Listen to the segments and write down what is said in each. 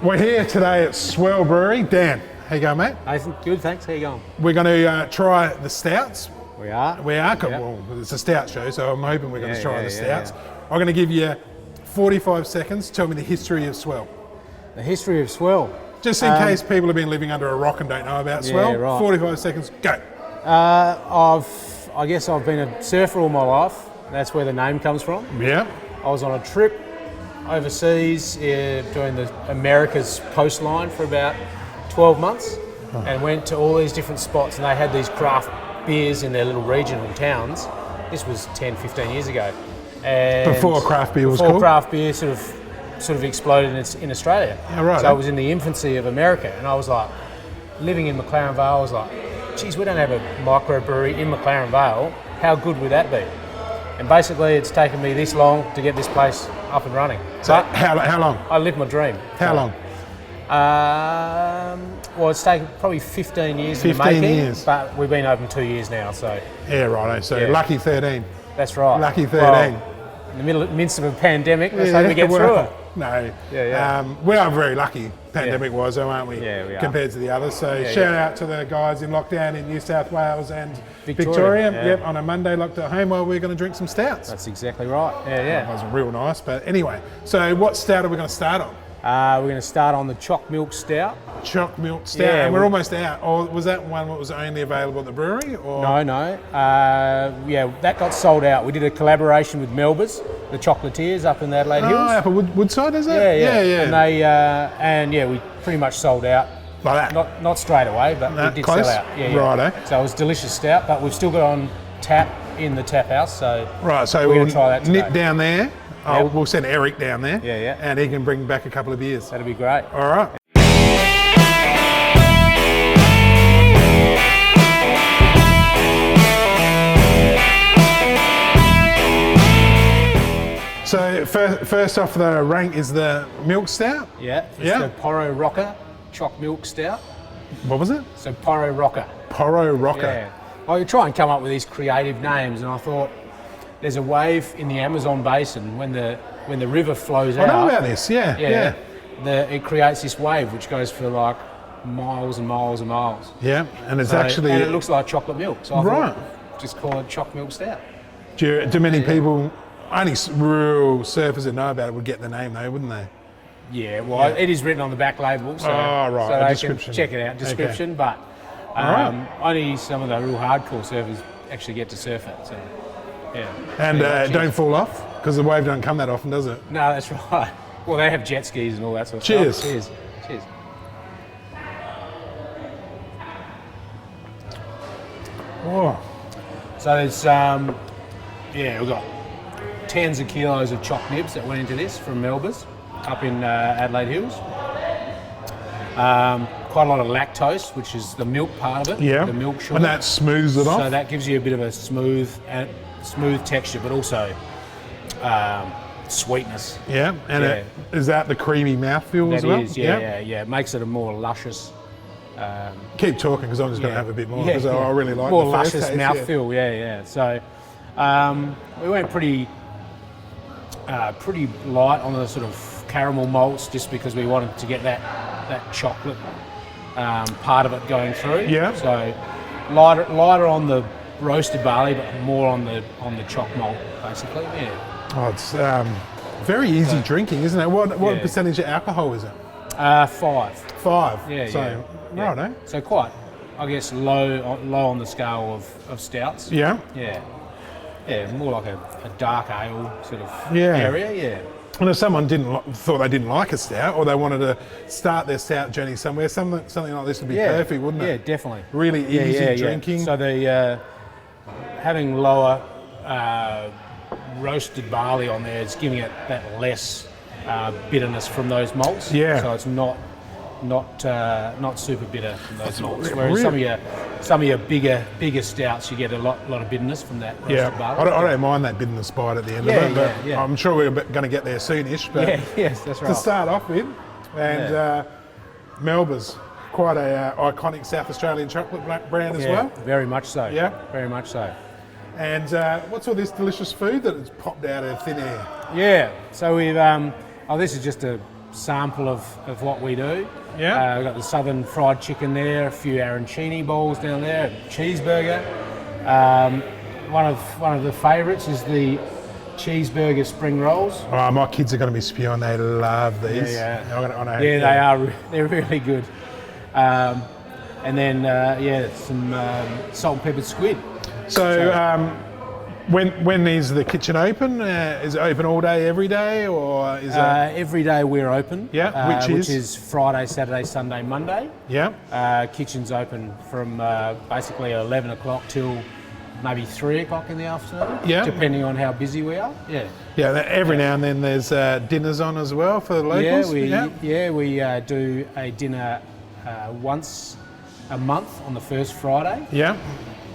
We're here today at Swell Brewery. Dan, how you going, mate? Nathan, good, thanks. How you going? We're going to try the stouts. We are. Yep. Well, it's a stout show, so I'm hoping we're going to try the stouts. I'm going to give you 45 seconds. Tell me the history of Swell. The history of Swell. Just in case people have been living under a rock and don't know about Swell. Right. 45 seconds, go. I guess I've been a surfer all my life. That's where the name comes from. Yeah. I was on a trip overseas doing the America's coastline for about 12 months and went to all these different spots, and they had these craft beers in their little regional towns. This was 10, 15 years ago. And before craft beer was cool? Before craft beer sort of exploded in Australia. Yeah, right. So it was in the infancy of America, and I was like, living in McLaren Vale, I was like, geez, we don't have a microbrewery in McLaren Vale. How good would that be? And basically, it's taken me this long to get this place up and running. So how long? I lived my dream. How long? Well, it's taken probably 15 years in the 15 making, years. But we've been open 2 years now, so. Yeah, right. So lucky 13. That's right. Lucky 13. Well, in the midst of a pandemic, let's hope we get through it. No. Yeah. We are very lucky, pandemic-wise, though, aren't we? Yeah, we are. Compared to the others. So shout out to the guys in lockdown in New South Wales and Victoria. Yeah. Yep, on a Monday locked at home while we're going to drink some stouts. That's exactly right. Yeah. That was real nice. But anyway, so what stout are we going to start on? We're going to start on the Choc Milk Stout. Choc Milk Stout, and we're almost out. Or was that one that was only available at the brewery? Or? No. That got sold out. We did a collaboration with Melba's, the chocolatiers up in the Adelaide Hills. Oh, up at Woodside, is it? Yeah. And we pretty much sold out. Like that? Not straight away, but we did close? sell out. Yeah. Righto. So it was delicious stout, but we've still got on tap in the tap house. So so we'll try that today. Nip down there. We'll send Eric down there. Yeah. And he can bring back a couple of beers. That'd be great. All right. So first off the rank is the milk stout. Yeah. It's the Pororoca Choc Milk Stout. What was it? So Pororoca. Pororoca. Yeah. I try and come up with these creative names, and I thought there's a wave in the Amazon basin when the river flows out. I know about this. Yeah. It creates this wave which goes for like miles and miles and miles. Yeah, and it's actually and it looks like chocolate milk. So I right. thought just call it Choc Milk Stout. Do many people? Only real surfers that know about it would get the name though, wouldn't they? Yeah, well, it is written on the back label, so, right. so they description. can check it out, description, but only some of the real hardcore surfers actually get to surf it, so yeah. And don't fall off, because the wave don't come that often, does it? No, that's right. Well, they have jet skis and all that sort of stuff. Cheers. Oh. So there's, we've got tens of kilos of choc nibs that went into this from Melba's up in Adelaide Hills. Quite a lot of lactose, which is the milk part of it. Yeah. The milk sugar. And that smooths it off. So that gives you a bit of a smooth texture, but also sweetness. Yeah. And is that the creamy mouthfeel as well? That is. Yeah. It makes it a more luscious. Keep talking, because I'm just going to have a bit more, because I really like more the luscious taste, mouthfeel. Yeah. So we went pretty light on the sort of caramel malts, just because we wanted to get that chocolate part of it going through. Yeah. So lighter on the roasted barley, but more on the choc malt, basically. Yeah. Oh, it's very easy drinking, isn't it? What percentage of alcohol is it? 5. 5. Yeah. So, right, eh? So quite, I guess, low on the scale of stouts. Yeah. Yeah, more like a dark ale sort of area, yeah. And if someone thought they didn't like a stout, or they wanted to start their stout journey somewhere, something like this would be perfect, wouldn't it? Yeah, definitely. Really easy drinking. So the having lower roasted barley on there is giving it that less bitterness from those malts. Yeah. So it's not super bitter from those malts. Whereas some of your bigger stouts, you get a lot of bitterness from that roasted barley. I don't mind that bitterness bite at the end of it, but I'm sure we're going to get there soonish. But yes, that's right. To start off with, and Melba's quite a iconic South Australian chocolate brand as well. Very much so. Yeah, very much so. And what's all this delicious food that has popped out of thin air? Yeah, so we've this is just a sample of what we do. Yeah. We've got the southern fried chicken there, a few arancini balls down there, a cheeseburger. One of the favourites is the cheeseburger spring rolls. Oh, my kids are going to be spewing. They love these. They are. They're really good. And then some salt and peppered squid. So when is the kitchen open? Is it open all day, every day, or is it? Every day we're open. Yeah, which is Friday, Saturday, Sunday, Monday. Yeah. Kitchen's open from basically 11 o'clock till maybe 3 o'clock in the afternoon. Yeah. Depending on how busy we are. Yeah. Yeah. Every now and then there's dinners on as well for the locals. We do a dinner once a month on the first Friday. Yeah.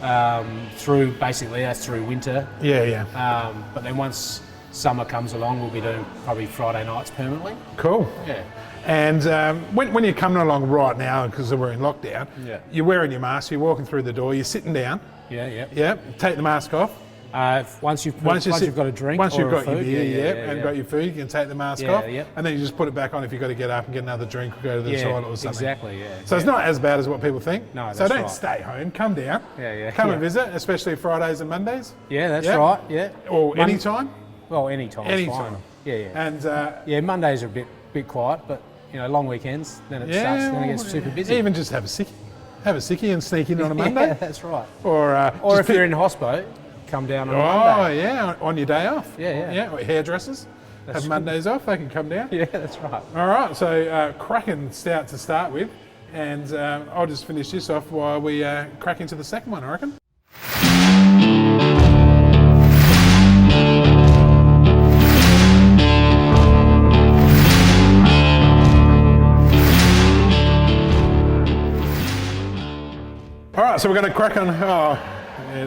That's through winter. Yeah. But then once summer comes along, we'll be doing probably Friday nights permanently. Cool. Yeah. And when you're coming along right now, because we're in lockdown, you're wearing your mask, you're walking through the door, you're sitting down. Yeah. Take the mask off. Once you've got a drink, once you've or got food, your beer, and got your food, you can take the mask off, yeah. and then you just put it back on if you've got to get up and get another drink or go to the toilet or something. Exactly. Yeah. So it's not as bad as what people think. No, so that's don't right. stay home. Come down. Come and visit, especially Fridays and Mondays. Yeah, that's right. Yeah. Or anytime. Well, anytime. Anytime. Fine. Yeah. And Mondays are a bit quiet, but long weekends, then it gets super busy. Even just have a sickie. Have a sickie and sneak in on a Monday. Yeah, that's right. Or if you're in hospo, come down on a Monday. Oh yeah, on your day off. Yeah. Or hairdressers have Mondays off. They can come down. Yeah, that's right. All right. So cracking stout to start with, and I'll just finish this off while we crack into the second one, I reckon. All right, so we're going to crack on.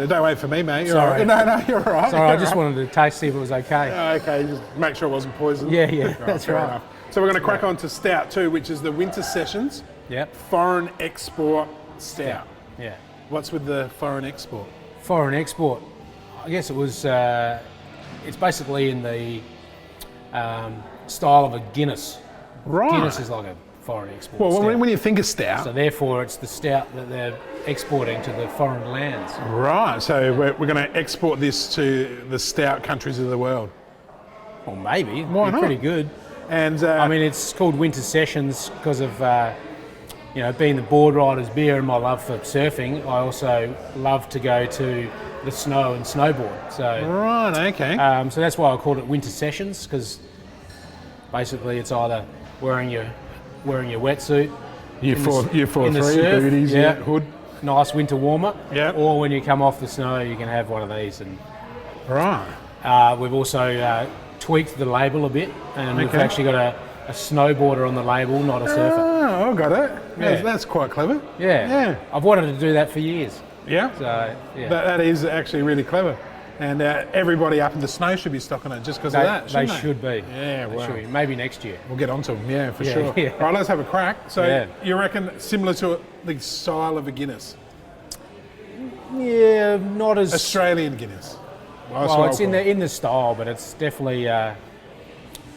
Don't wait for me, mate. You're all right. No, you're all right. Sorry, I just wanted to taste, see if it was okay. Okay, just make sure it wasn't poison. Yeah, that's right. Enough. So we're going to crack on to Stout 2, which is the Winter Sessions Foreign Export Stout. Yeah. What's with the foreign export? Foreign export, I guess it was, it's basically in the style of a Guinness. Right. Guinness is like a foreign export Well, stout. when you think of stout... So therefore it's the stout that they're exporting to the foreign lands. Right, so we're going to export this to the stout countries of the world. Well, maybe. Why not? Pretty good. And I mean, it's called Winter Sessions because of, being the board rider's beer and my love for surfing. I also love to go to the snow and snowboard. So, right, okay. So that's why I called it Winter Sessions, because basically it's either wearing your wetsuit, Year 4, 3, surf, booties, hood. Nice winter warmer. Yeah. Or when you come off the snow, you can have one of these. And right. we've also tweaked the label a bit, and we've actually got a snowboarder on the label, not a surfer. Oh, I got it. Yeah. That's quite clever. Yeah. I've wanted to do that for years. Yeah. So That is actually really clever. And everybody up in the snow should be stocking it just because of that, They shouldn't they? should be. Yeah, They wow. should be. Maybe next year. We'll get onto them, for Yeah, sure. yeah. Right, let's have a crack. So you reckon similar to the style of a Guinness? Yeah, not as... Australian Guinness. Well, it's in the style, but it's definitely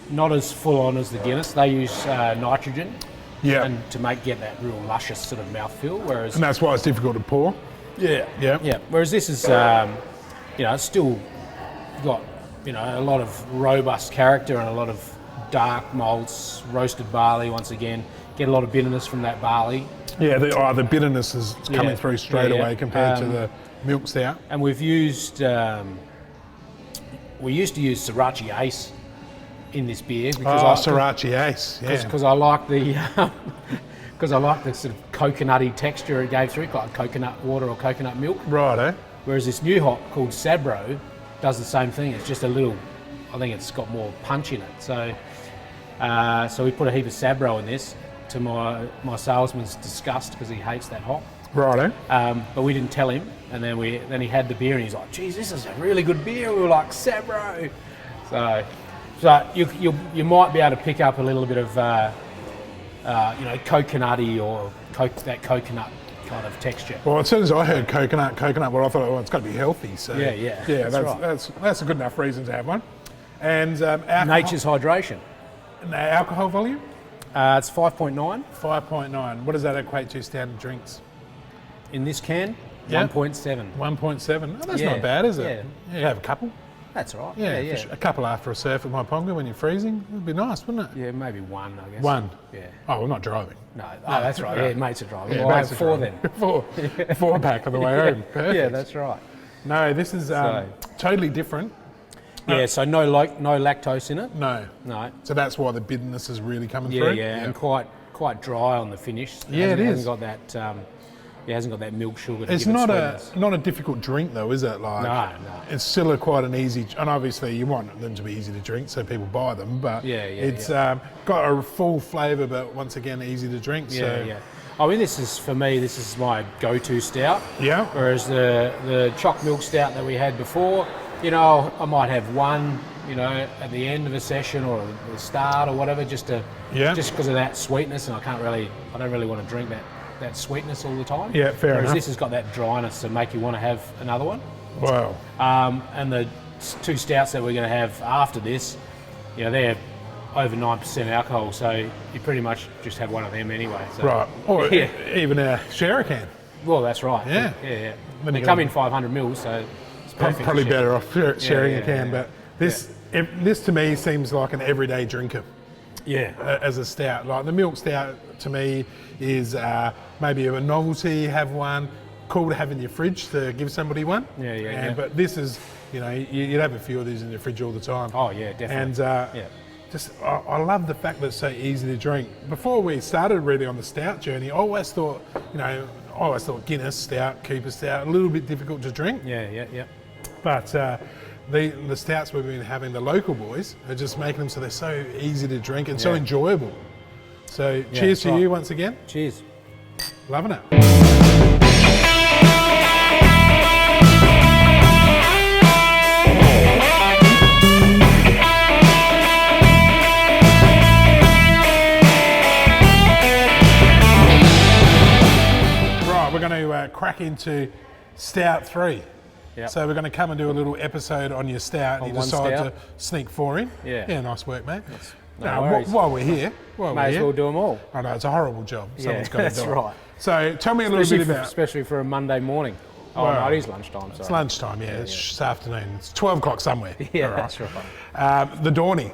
not as full on as the Guinness. They use nitrogen and to get that real luscious sort of mouthfeel, whereas... And that's why it's difficult to pour. Yeah. Whereas this is, it's still got, a lot of robust character and a lot of dark malts, roasted barley once again. Get a lot of bitterness from that barley. Yeah, the bitterness is coming through straight away compared to the milk stout. And we've used, we used to use Sriracha Ace in this beer because Sriracha Ace, because I like the sort of coconutty texture it gave through it, like coconut water or coconut milk. Right, Whereas this new hop called Sabro does the same thing. It's just a little, I think it's got more punch in it. So we put a heap of Sabro in this, to my salesman's disgust because he hates that hop. Right, But we didn't tell him, and then he had the beer and he's like, "Geez, this is a really good beer." We were like, "Sabro." So you might be able to pick up a little bit of coconutty or that coconut kind of texture. Well, as soon as I heard coconut, well, I thought, it's got to be healthy. So that's right. That's a good enough reason to have one. And nature's hydration. And the alcohol volume? It's 5.9. 5.9. What does that equate to standard drinks? In this can, Yep. 1.7. 1.7. Oh, that's Yeah, not bad, is it? yeah. You have a couple. That's right. Yeah, Yeah. for sure. A couple after a surf at my ponga when you're freezing. It'd be nice, wouldn't it? Yeah, maybe one, I guess. One. Yeah. Oh, we're not driving. No, that's right. Yeah, mates are driving. Yeah, Well, I mates have are four driving. then. Four pack on the way home. Perfect. Yeah, that's right. No, this is totally different. Yeah, so no lactose in it. No. No. So that's why the bitterness is really coming Yeah, through. yeah, and quite dry on the finish. Yeah, it is. Hasn't got that. It hasn't got that milk sugar. To It's give not it sweetness. not a difficult drink though, is it? Like, No. It's still quite an easy, and obviously you want them to be easy to drink, so people buy them. But it's got a full flavour, but once again easy to drink. Yeah, yeah. I mean, this is my go-to stout. Yeah. Whereas the Choc milk stout that we had before, you know, I might have one, you know, at the end of a session or the start or whatever, just because of that sweetness, and I don't really want to drink that sweetness all the time. Yeah, fair Whereas enough. this has got that dryness to make you want to have another one. Wow. And the two stouts that we're going to have after this, you know, they're over 9% alcohol, so you pretty much just have one of them anyway. So, Right. Or yeah. even a share can. Well, that's right. Yeah. Yeah. Then They you come go- in 500 mils, so it's perfect. Probably to share. better off sharing a can, yeah. but this to me seems like an everyday drinker. Yeah. As a stout, like the milk stout to me is maybe a novelty. Have one, cool to have in your fridge to give somebody one. Yeah. But this is, you know, you'd have a few of these in your fridge all the time. Oh yeah, definitely. And I love the fact that it's so easy to drink. Before we started really on the stout journey, I always thought Guinness stout, Cooper stout, a little bit difficult to drink. Yeah. But the stouts we've been having, the local boys, are just making them so they're so easy to drink and so enjoyable. So cheers to you once again. Cheers. Loving it. Right, we're going to crack into Stout 3. Yep. So we're going to come and do a little episode on your stout. On You one decide stout? to sneak 4 in. Yeah. Nice work, mate. No worries. While we're here, May as well do them all. I know, it's a horrible job. Someone's got to that's do it. right. So tell me a little bit about... Especially for a Monday morning. Oh Wow. no, it is lunchtime. Sorry. It's lunchtime, it's this afternoon. It's 12 o'clock somewhere. Yeah, All right. that's right. The Dawny.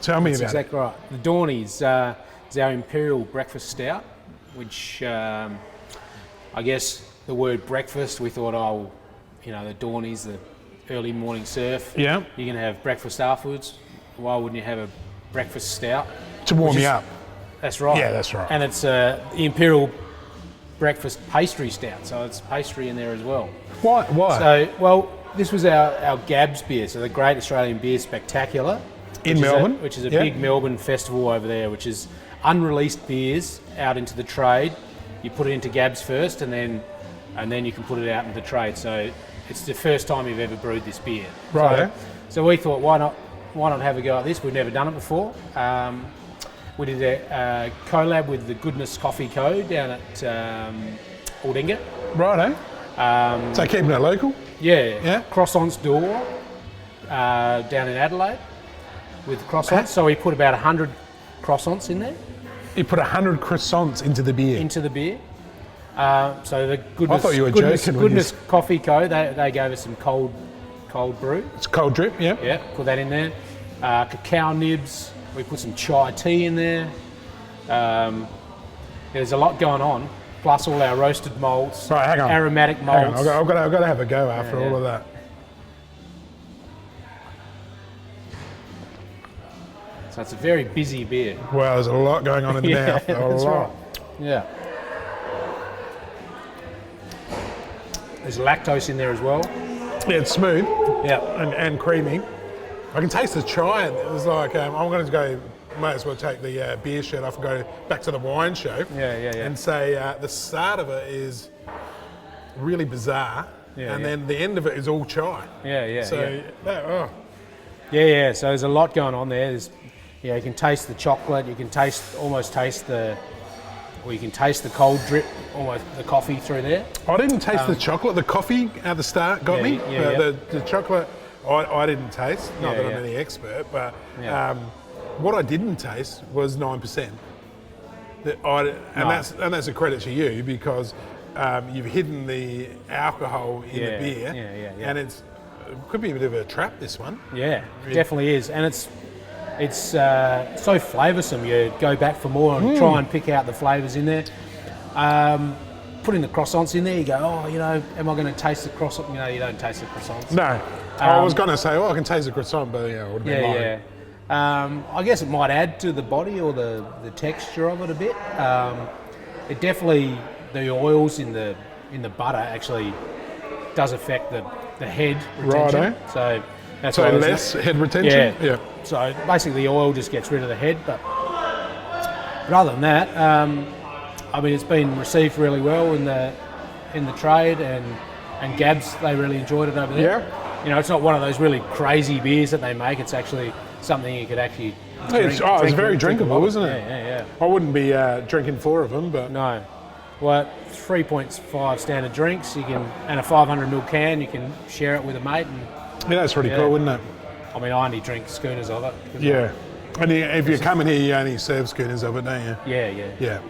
Tell me That's about exactly right. The Dawny is our Imperial breakfast stout, which I guess the word breakfast, we thought, the Dawny's the early morning surf. Yeah. You're going to have breakfast afterwards. Why wouldn't you have a breakfast stout? it. To warm you up. That's right. Yeah, that's right. And it's the Imperial breakfast pastry stout, so it's pastry in there as well. Why? So, this was our Gabs beer, so the Great Australian Beer Spectacular. In Melbourne? Which is a big Melbourne festival over there, which is unreleased beers out into the trade. You put it into Gabs first, and then you can put it out into the trade. So it's the first time you've ever brewed this beer. Right. So we thought, why not have a go at this? We've never done it before. We did a collab with the Goodness Coffee Co down at Aldinga. Righto. So keeping it local? Yeah. Croissants d'Or down in Adelaide with croissants. So we put about 100 croissants in there. You put 100 croissants into the beer? Into the beer. So the Goodness, I thought you were Goodness, joking when Goodness Coffee Co, they gave us some cold brew. It's cold drip, yeah. Yeah, put that in there. Cacao nibs. We put some chai tea in there. There's a lot going on. Plus all our roasted malts, Right, hang on. aromatic Hang on, malts. I've got to have a go after Yeah. all of that. So it's a very busy beer. Wow, there's a lot going on in the mouth. A that's lot. right. Yeah. There's lactose in there as well. Yeah, it's smooth Yeah. and creamy. I can taste the chai. It was like, I'm going to go, might as well take the beer shirt off and go back to the wine show. Yeah. And say the start of it is really bizarre. And then the end of it is all chai. Yeah. So, Yeah. So there's a lot going on there. You can taste the chocolate. You can almost taste the cold drip, almost the coffee through there. I didn't taste the chocolate. The coffee at the start got me. Yeah. The chocolate, I didn't taste. Not that I'm Yeah. any expert, but What I didn't taste was 9%. And that's a credit to you because you've hidden the alcohol in the beer, and it could be a bit of a trap. This one, definitely is, and it's so flavoursome. You go back for more and try and pick out the flavours in there. Putting the croissants in there, you go, oh, you know, am I going to taste the croissant? You know, you don't taste the croissants. No, I was going to say, I can taste the croissant, but it would have been mine. I guess it might add to the body or the texture of it a bit. It definitely, the oils in the butter actually does affect the head retention. Right, So that's so less head retention? Yeah. So basically the oil just gets rid of the head. But other than that, I mean, it's been received really well in the trade, and Gabs, they really enjoyed it over there. Yeah. You know, it's not one of those really crazy beers that they make. It's actually something you could actually drink. It's very drinkable, isn't it? Yeah. I wouldn't be drinking 4 of them, but... No. Well, 3.5 standard drinks, you can, and a 500ml can, you can share it with a mate. And, that's pretty cool, isn't it? I mean, I only drink schooners of it. Yeah. And if you're coming here, you only serve schooners of it, don't you? Yeah.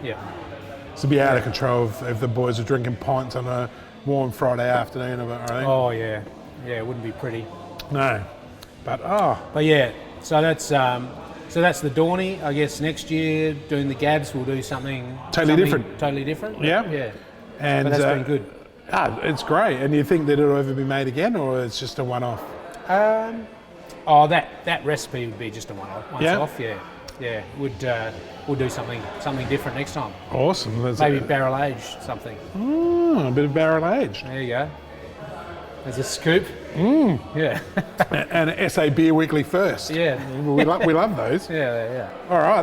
So be out of control if the boys are drinking pints on a warm Friday afternoon of it, right? Oh, yeah. Yeah, it wouldn't be pretty. No. But yeah, so that's the Dawny. I guess next year doing the Gabs, we'll do something Totally different. Totally different. Yeah. And but that's been good. It's great. And you think that it'll ever be made again, or it's just a one-off? That recipe would be just a one-off. Yeah. We'll do something different next time. Awesome. Maybe barrel aged something. A bit of barrel aged. There you go. There's a scoop. Yeah. And SA Beer Weekly first. Yeah. We love those. Yeah. All right,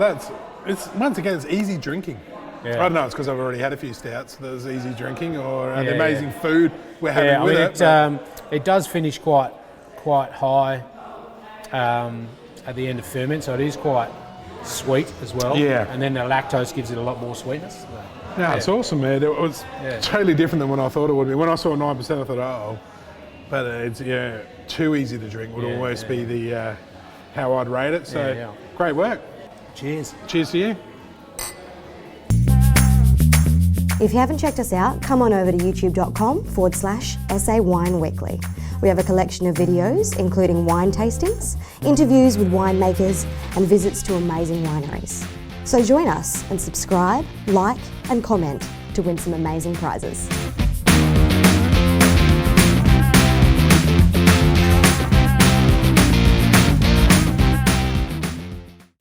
once again, it's easy drinking. Yeah. I don't know, it's because I've already had a few stouts that's easy drinking, or the amazing food we're having with it. It does finish quite high at the end of ferment, so it is quite sweet as well. Yeah. And then the lactose gives it a lot more sweetness. No, it's awesome, man. It was totally different than what I thought it would be. When I saw 9%, I thought, but it's too easy to drink would always be the how I'd rate it. So great work. Cheers. Cheers to you. If you haven't checked us out, come on over to youtube.com/SA Wine Weekly. We have a collection of videos, including wine tastings, interviews with winemakers, and visits to amazing wineries. So join us and subscribe, like, and comment to win some amazing prizes.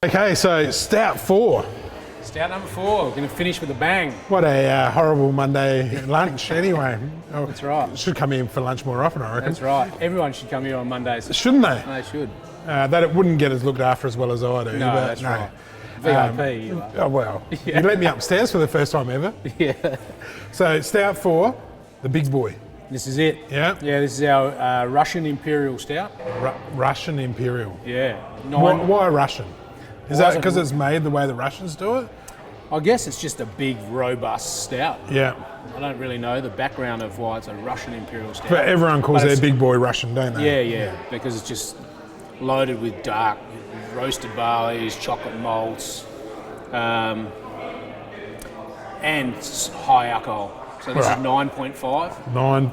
Okay, so Stout 4. Stout number 4. We're going to finish with a bang. What a horrible Monday lunch anyway. That's right. Should come in for lunch more often, I reckon. That's right. Everyone should come here on Mondays. Shouldn't they? They should. That it wouldn't get as looked after as well as I do. No, but that's right. VIP. You are. Oh, well. You let me upstairs for the first time ever. Yeah. So Stout 4, the big boy. This is it. Yeah. Yeah, this is our Russian Imperial Stout. Russian Imperial. Yeah. Why Russian? Is that because it's made the way the Russians do it? I guess it's just a big, robust stout. Yeah. I don't really know the background of why it's a Russian Imperial Stout. But everyone calls their big boy Russian, don't they? Yeah, because it's just loaded with dark roasted barleys, chocolate malts, and high alcohol. So this is 9.5. 9.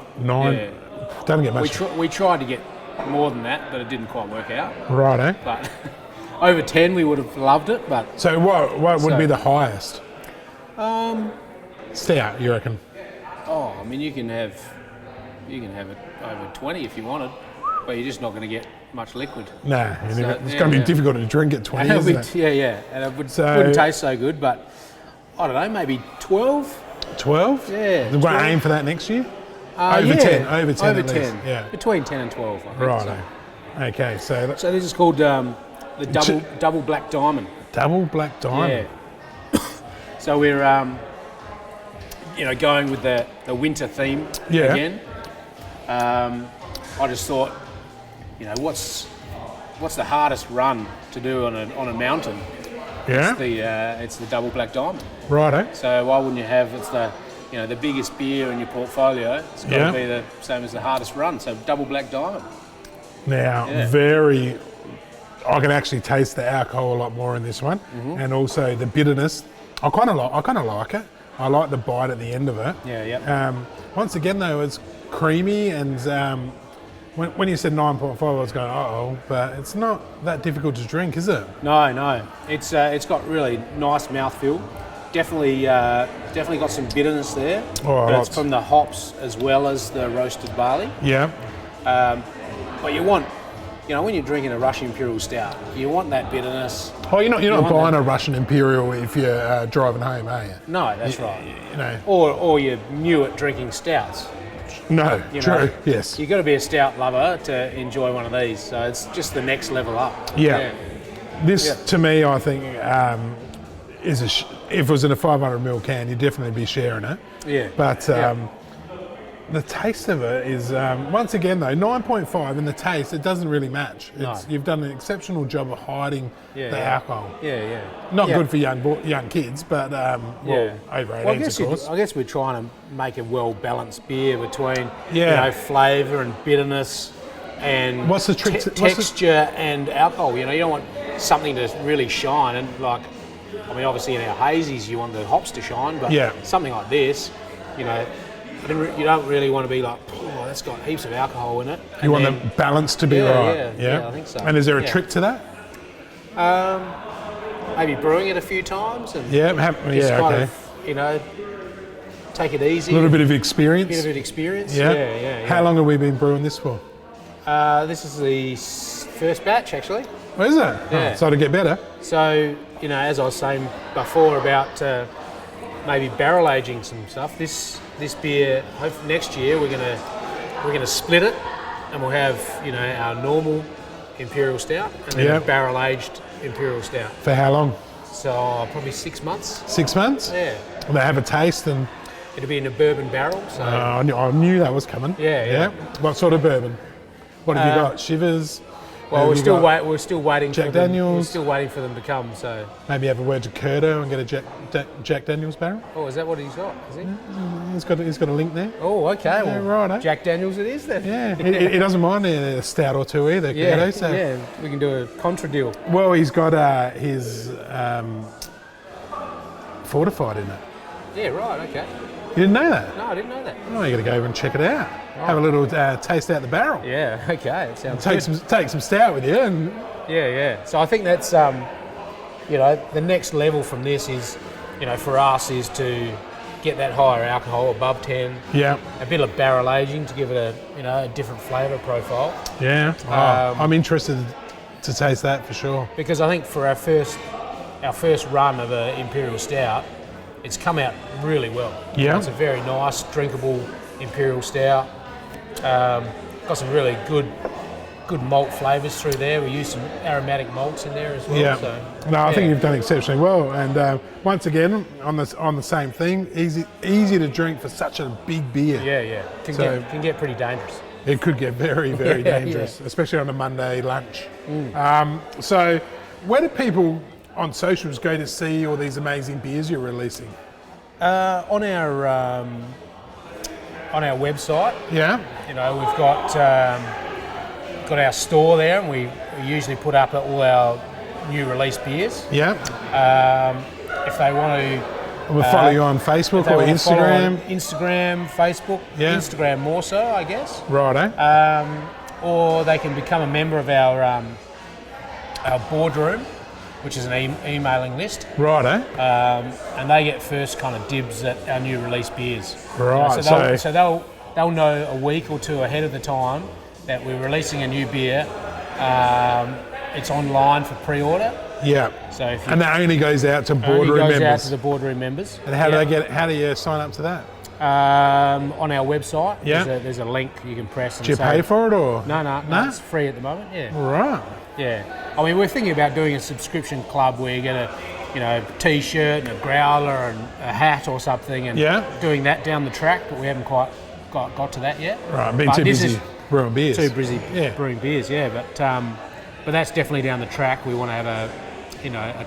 Yeah. Doesn't get much. We tried to get more than that, but it didn't quite work out. Right, eh? But over 10, we would have loved it. But so what would be the highest? Stout, you reckon? Oh, I mean, you can have it over 20 if you wanted, but you're just not going to get much liquid. Nah, it's going to be difficult to drink at 20, isn't it? Yeah, and it wouldn't taste so good, but I don't know, maybe 12? 12? Yeah. We're going to aim for that next year? Over 10 Over at 10. least. Yeah. Between 10 and 12, I think. Right. So. Okay, so this is called the double black diamond. Double black diamond. Yeah. So we're going with the winter theme again. I just thought, what's the hardest run to do on a mountain? Yeah. It's the double black diamond. Righto. So why wouldn't you have the biggest beer in your portfolio? It's got to be the same as the hardest run. So double black diamond. Now, very I can actually taste the alcohol a lot more in this one, and also the bitterness. I kind of like it. I like the bite at the end of it. Once again, though, it's creamy, and when you said 9.5, I was going, uh-oh, but it's not that difficult to drink, is it? No. It's got really nice mouthfeel. Definitely got some bitterness there. But it's from the hops as well as the roasted barley. Yeah. But you want, when you're drinking a Russian Imperial Stout, you want that bitterness. Oh, you're not buying a Russian Imperial if you're driving home, are you? No, that's right. Or you're new at drinking stouts. No, true, yes. You've got to be a stout lover to enjoy one of these, so it's just the next level up. This, to me, I think, is if it was in a 500ml can, you'd definitely be sharing it. Yeah. But the taste of it is, once again though, 9.5, and the taste, it doesn't really match. You've done an exceptional job of hiding the alcohol. Not good for young kids, but over 18s, of course. I guess we're trying to make a well-balanced beer between flavour and bitterness and what's the trick texture and alcohol. You don't want something to really shine, and obviously in our hazies you want the hops to shine, but something like this, you don't really want to be like, oh, that's got heaps of alcohol in it. You want the balance to be right. Yeah, I think so. And is there a trick to that? Maybe brewing it a few times and take it easy. A little bit of experience. How long have we been brewing this for? This is the first batch, actually. Oh, is it? Yeah. So to get better. So, as I was saying before about maybe barrel aging some stuff, this beer, hopefully next year we're gonna split it, and we'll have our normal Imperial Stout and then a barrel aged Imperial Stout. For how long? So probably 6 months. 6 months? Yeah. Will they have a taste and? It'll be in a bourbon barrel. So I knew that was coming. Yeah. What sort of bourbon? What have you got? Shivers? Well, we're still waiting. Jack Daniels. We're still waiting for them to come. So maybe have a word to Curto and get a Jack Daniels barrel. Oh, is that what he's got? Is he? He's got a link there. Oh, okay. Yeah, right. Eh? Jack Daniels, it is then. Yeah, he doesn't mind a stout or two either. Yeah, Curto, so. We can do a contra deal. Well, he's got his fortified in it. Yeah, right. Okay. You didn't know that? No, I didn't know that. Oh, you got to go over and check it out. Right. Have a little taste out the barrel. Yeah, okay. It sounds good. Take some stout with you. And Yeah. So I think that's, the next level from this is, for us is to get that higher alcohol, above 10. Yeah. A bit of barrel aging to give it a different flavour profile. Yeah. I'm interested to taste that for sure. Because I think for our first run of the Imperial Stout, it's come out really well. Yeah. It's a very nice, drinkable Imperial Stout. Got some really good malt flavours through there. We use some aromatic malts in there as well. Yeah. So, I think you've done exceptionally well. And once again, on the same thing, easy to drink for such a big beer. Yeah. Can get pretty dangerous. It could get very, very dangerous, especially on a Monday lunch. So where do people on socials go to see all these amazing beers you're releasing? On our website. Yeah. We've got our store there, and we usually put up all our new release beers. Yeah. If they want to, we'll follow you on Facebook or Instagram. Instagram, Facebook. Yeah. Instagram more so, I guess. Righto. Or they can become a member of our boardroom, which is an emailing list. Righto. And they get first kind of dibs at our new release beers. Right. So they'll know a week or two ahead of the time that we're releasing a new beer. It's online for pre-order. Yeah. So and that only goes out to boardroom members. Out to the boardroom members. And how do they get? How do you sign up to that? On our website. Yeah. There's a link you can press. Do you pay for it or? No. It's free at the moment. Yeah. Right. Yeah. I mean, we're thinking about doing a subscription club where you get a T-shirt and a growler and a hat or something, and doing that down the track, but we haven't quite got to that yet. Right. Been too busy brewing beers. Too busy brewing beers. Yeah. But that's definitely down the track. We want to have a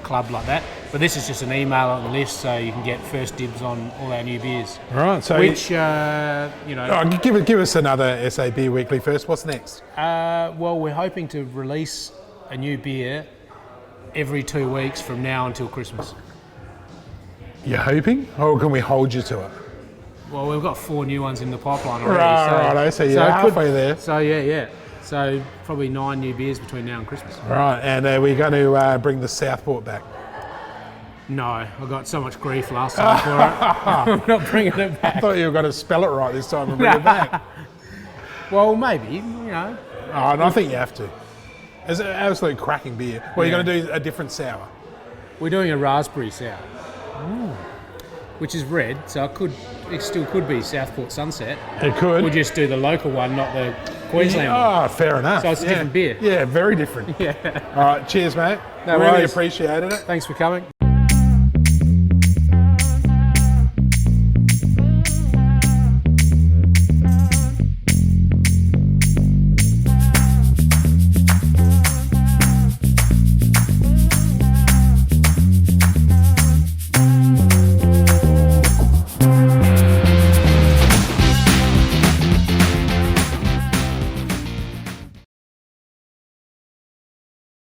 club like that. But this is just an email on the list, so you can get first dibs on all our new beers. Right. So which give us another SA Beer Weekly first. What's next? Well, we're hoping to release a new beer every 2 weeks from now until Christmas. You're hoping, or can we hold you to it? Well, we've got 4 new ones in the pipeline already. Right, so you're halfway there. So yeah. So probably 9 new beers between now and Christmas. Right, and we're going to bring the Southport back. No, I got so much grief last time for it. I'm not bringing it back. I thought you were going to spell it right this time and bring it back. Well, maybe, you know. Oh, no, I think you have to. It's an absolute cracking beer. Well, you're going to do a different sour. We're doing a raspberry sour, which is red, so it still could be Southport Sunset. It could. We'll just do the local one, not the Queensland one. Oh, fair enough. So it's a different beer. Yeah, very different. Yeah. All right, cheers, mate. No really worries. appreciated it. Thanks for coming.